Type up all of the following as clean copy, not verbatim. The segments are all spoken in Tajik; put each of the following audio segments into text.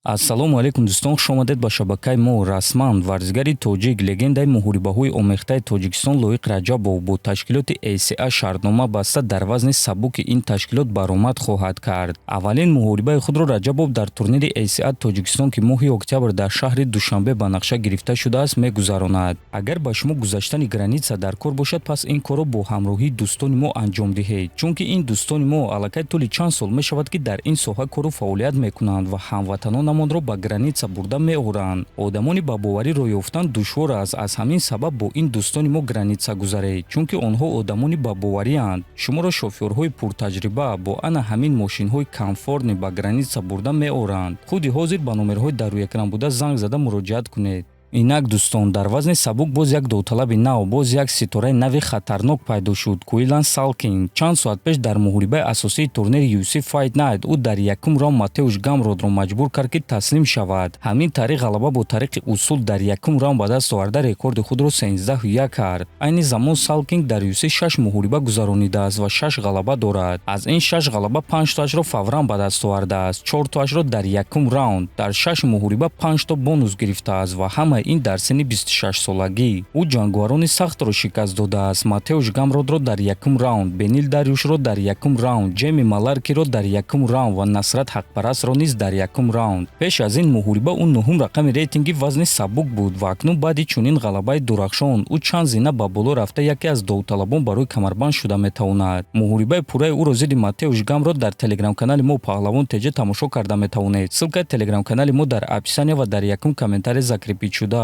ассалому алайкум дӯстон, хуш омадед ба шабакаи мо. Расман варзигари тоҷик, легендаи муҳорибаҳои омехтаи Тоҷикистон Лоиқ Раҷабов бо ташкилоти АСА шартнома баста дар вазни сабуки ин ташкилот баромад хоҳад кард. Аввалин муҳорибаи худро Раҷабов дар турнири АСА Тоҷикистон, ки моҳи октябр дар шаҳри Душанбе ба нақша гирифта шудааст, мегузаронад. Агар ба шумо гузаштани граница дар кор бошад, пас ин корро бо ҳамроҳии дӯстони мо анҷом диҳед, чунки ин дӯстони мо аллакай тӯли чанд сол мешавад, ки дар ин соҳа кору фаъолият мекунанд ва ҳамватанон ро ба граница бурда меоранд. Одамони ба бовариро ёфтан душвор аст. Аз ҳамин сабаб бо ин дӯстони мо граница гузаред, чунки онҳо одамони ба боварианд. Шуморо шофёрҳои пуртаҷриба бо ана ҳамин мошинҳои комфортни ба граница бурда меоранд. худи ҳозир ба номерҳои дар рӯекран буда занг зада муроҷиат кунед. Инак дӯстон, дар вазни сабук боз як довталаби нав, боз як ситораи нави хатарнок пайдо шуд. Куилан Салкин чанд соат пеш дар муҳорибаи асосии турнири UFC Fight Night ӯ дар якум раунд Матеуш Гамродро маҷбур кард, ки таслим шавад. Ҳамин тариқ ғалаба бо тариқи усул дар якум раунд ба даст оварда рекорди худро 13-1 кард. Айни замон Салкин дар UFC 6 муҳориба гузаронидааст ва 6 ғалаба дорад. Аз ин 6 ғалаба 5 таашро фавран ба даст овардааст, 4 таашро дар якум раунд. Дар 6 муҳориба 5 та бонус гирифтааст ва ҳама ин дар синни 26 солагӣ. ӯ ҷанговарони сахтро шикаст додааст. Матеуш Гамродро дар якум раунд, Бенил Дарюшро дар якум раунд, Ҷейми Маларкиро дар якум раунд ва Насрат Ҳақпарастро низ дар якум раунд. Пеш аз ин муҳориба ӯ нуҳум рақами рейтинги вазни сабук буд ва акнун баъди чунин ғалабаи дурахшон ӯ чанд зина ба боло рафта яке аз довталабон барои камарбанд шуда метавонад. Муҳорибаи пурраи ӯро зидди Матеуш Гамрод дар телеграм-канали мо Паҳлавон ТЖ тамошо карда метавонед. Ссилкаи телеграм-канали мо дар описание ва дар якум комментария закрепидшуда.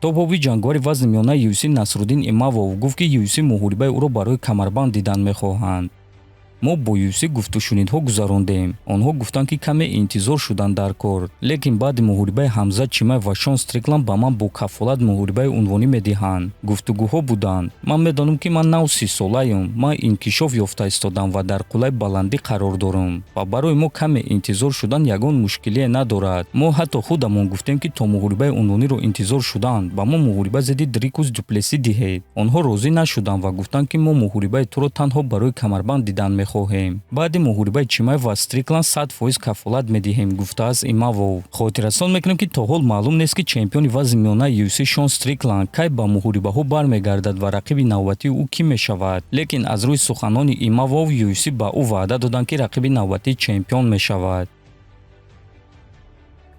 Тобоби ҷангвари вазни миёнаи UFC Насруддин Имавов гуфт, ки UFC муҳорибаи ӯро барои камарбанд дидан мехоҳанд. мо бо UFC гуфтушунидҳо гузарондем. Онҳо гуфтанд, ки каме интизор шуданд дар кор. Лекин баъди муҳорибаи Ҳамзат Чимаев ва Шон Стрикланд ба ман бо кафолат муҳорибаи унвонӣ медиҳанд. Гуфтугӯҳо буданд. Ман медонам, ки ман нав 30 солаам. Ман инкишоф ёфта истодам ва дар қулаи баландӣ қарор дорам. Ва барои мо каме интизор шудан ягон мушкилие надорад. Мо ҳатто худамон гуфтем, ки то муҳорибаи унвониро интизор шуданд, ба мо муҳориба зидди Дрикус Дуплеси диҳед. Онҳо розӣ нашуданд ва гуфтанд, ки мо муҳорибаи туро танҳо барои камарбанд дидан мехоҳем. Баъди муҳорибаи Чимаев ва Стрикланд 100% кафолат медиҳем, гуфтааст Имавов. Хотиррасон мекунем, ки то ҳол маълум нест, ки чемпиони вазни миёнаи UFC Шон Стрикланд кай ба муҳорибаҳо бармегардад ва рақиби навбатии ӯ кӣ мешавад. Лекин аз рӯи суханони Имавов UFC ба ӯ ваъда доданд, ки рақиби навбатии чемпион мешавад.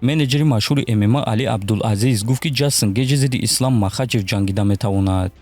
менеҷери машҳури ММА Али Абдулазиз гуфт, ки Ҷастин Гейҷи зидди Ислам Махачев ҷангида метавонад.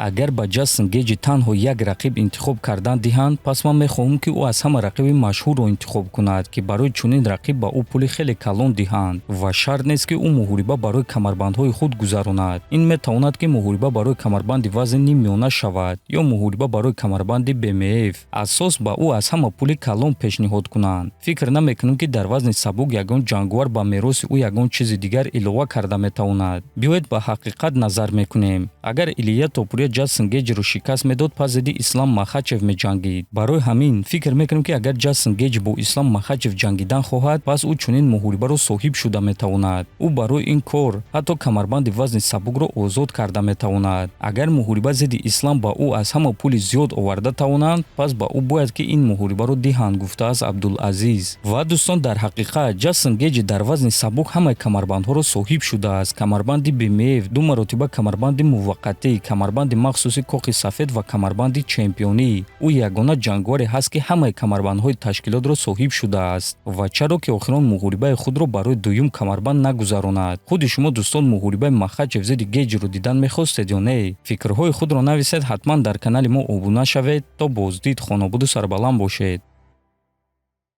агар ба Ҷастин Гейҷи танҳо як рақиб интихоб кардан диҳанд, пас ман мехоҳам, ки ӯ аз ҳама рақиби машҳурро интихоб кунад, ки барои чунин рақиб ба ӯ пули хеле калон диҳанд ва шарт нест, ки ӯ муҳориба барои камарбандҳои худ гузаронад. ин метавонад, ки муҳориба барои камарбанди вазни ниммиёна шавад ё муҳориба барои камарбанди БМФ. асос ба ӯ аз ҳама пули калон пешниҳод кунанд. фикр намекунам, ки дар вазни сабук ягон ҷангувар ба мероси ӯ ягон чизи дигар илова карда метавонад. биёед ба ҳақиқат назар мекунем. агар Илия Топурия Ҷастин Гейҷиро шикаст медод, пас зидди Ислам Махачев меҷангид. барои ҳамин фикр мекунам, ки агар Ҷастин Гейҷ бо Ислам Махачев ҷангидан хоҳад, пас ӯ чунин муҳорибаро соҳиб шуда метавонад. ӯ барои ин кор ҳатто камарбанди вазни сабукро озод карда метавонад. агар муҳориба зидди Ислам ба ӯ аз ҳама пули зиёд оварда тавонанд, пас ба ӯ бояд, ки ин муҳорибаро диҳанд, гуфтааст Абдулазиз. ва дӯстон, дар ҳақиқат Ҷастин Гейҷи дар вазни сабук ҳамаи камарбандҳоро соҳиб шудааст. камарбанди БМФ, 2 маротиба камарбанди муваққатӣ, камарбанди махсуси коқи сафед ва камарбанди чемпионӣ. ӯ ягона ҷангваре ҳаст, ки ҳамаи камарбандҳои ташкилотро соҳиб шудааст. ва чаро ки охирон муҳорибаи худро барои дуюм камарбанд нагузаронад? худи шумо дӯстон муҳорибаи Махачев зидди Гейҷиро дидан мехостед ё не? фикрҳои худро нависед. ҳатман дар канали мо обуна шавед. то боздид. хонобуду сарбаланд бошед.